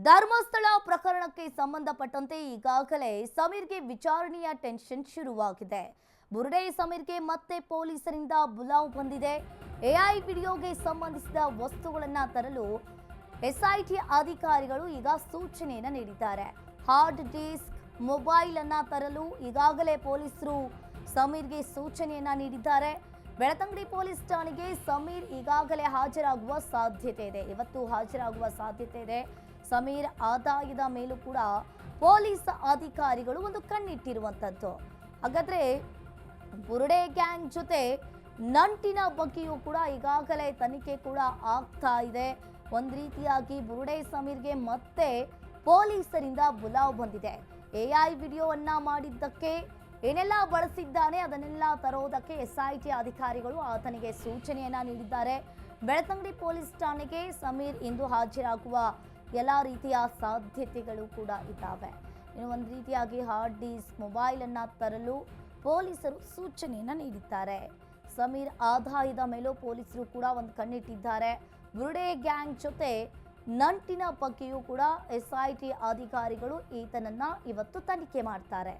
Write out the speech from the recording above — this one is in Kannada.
ಧರ್ಮಸ್ಥಳ ಪ್ರಕರಣಕ್ಕೆ ಸಂಬಂಧಪಟ್ಟಂತೆ ಈಗಾಗಲೇ ಸಮೀರ್ಗೆ ವಿಚಾರಣೆಯ ಟೆನ್ಷನ್ ಶುರುವಾಗಿದೆ. ಬುರುಡೆ ಸಮೀರ್ಗೆ ಮತ್ತೆ ಪೊಲೀಸರಿಂದ ಬುಲಾವ್ ಬಂದಿದೆ. ಎಐ ವಿಡಿಯೋಗೆ ಸಂಬಂಧಿಸಿದ ವಸ್ತುಗಳನ್ನು ತರಲು ಎಸ್ಐಟಿ ಅಧಿಕಾರಿಗಳು ಈಗ ಸೂಚನೆಯನ್ನು ನೀಡಿದ್ದಾರೆ. ಹಾರ್ಡ್ ಡಿಸ್ಕ್, ಮೊಬೈಲ್ ಅನ್ನು ತರಲು ಈಗಾಗಲೇ ಪೊಲೀಸರು ಸಮೀರ್ಗೆ ಸೂಚನೆಯನ್ನ ನೀಡಿದ್ದಾರೆ. ಬೆಳತಂಗಡಿ ಪೊಲೀಸ್ ಠಾಣೆಗೆ ಸಮೀರ್ ಈಗಾಗಲೇ ಹಾಜರಾಗುವ ಸಾಧ್ಯತೆ ಇದೆ. ಇವತ್ತು ಹಾಜರಾಗುವ ಸಾಧ್ಯತೆ ಇದೆ. ಸಮೀರ್ ಆದಾಯದ ಮೇಲೂ ಕೂಡ ಪೊಲೀಸ್ ಅಧಿಕಾರಿಗಳು ಒಂದು ಕಣ್ಣಿಟ್ಟಿರುವಂತದ್ದು. ಹಾಗಾದ್ರೆ ಬುರುಡೆ ಗ್ಯಾಂಗ್ ಜೊತೆ ನಂಟಿನ ಬಗ್ಗೆಯೂ ಕೂಡ ಈಗಾಗಲೇ ತನಿಖೆ ಕೂಡ ಆಗ್ತಾ ಇದೆ. ಒಂದು ರೀತಿಯಾಗಿ ಬುರುಡೆ ಸಮೀರ್ಗೆ ಮತ್ತೆ ಪೊಲೀಸರಿಂದ ಬುಲಾವ್ ಬಂದಿದೆ. ಎಐ ವಿಡಿಯೋವನ್ನ ಮಾಡಿದ್ದಕ್ಕೆ ಏನೆಲ್ಲ ಬಳಸಿದ್ದಾನೆ ಅದನ್ನೆಲ್ಲ ತರೋದಕ್ಕೆ ಎಸ್ಐಟಿ ಅಧಿಕಾರಿಗಳು ಆತನಿಗೆ ಸೂಚನೆಯನ್ನ ನೀಡಿದ್ದಾರೆ. ಬೆಳತಂಗಡಿ ಪೊಲೀಸ್ ಠಾಣೆಗೆ ಸಮೀರ್ ಇಂದು ಹಾಜರಾಗುವ ಎಲ್ಲ ರೀತಿಯ ಸಾಧ್ಯತೆಗಳು ಕೂಡ ಇದ್ದಾವೆ. ಇನ್ನು ಒಂದು ರೀತಿಯಾಗಿ ಹಾರ್ಡ್ ಡಿಸ್ಕ್, ಮೊಬೈಲ್ ಅನ್ನ ತರಲು ಪೊಲೀಸರು ಸೂಚನೆಯನ್ನ ನೀಡಿದ್ದಾರೆ. ಸಮೀರ್ ಆದಾಯದ ಮೇಲೂ ಪೊಲೀಸರು ಕೂಡ ಒಂದು ಕಣ್ಣಿಟ್ಟಿದ್ದಾರೆ. ಬುರುಡೆ ಗ್ಯಾಂಗ್ ಜೊತೆ ನಂಟಿನ ಬಗ್ಗೆಯೂ ಕೂಡ ಎಸ್ಐಟಿ ಅಧಿಕಾರಿಗಳು ಈತನನ್ನ ಇವತ್ತು ತನಿಖೆ ಮಾಡ್ತಾರೆ.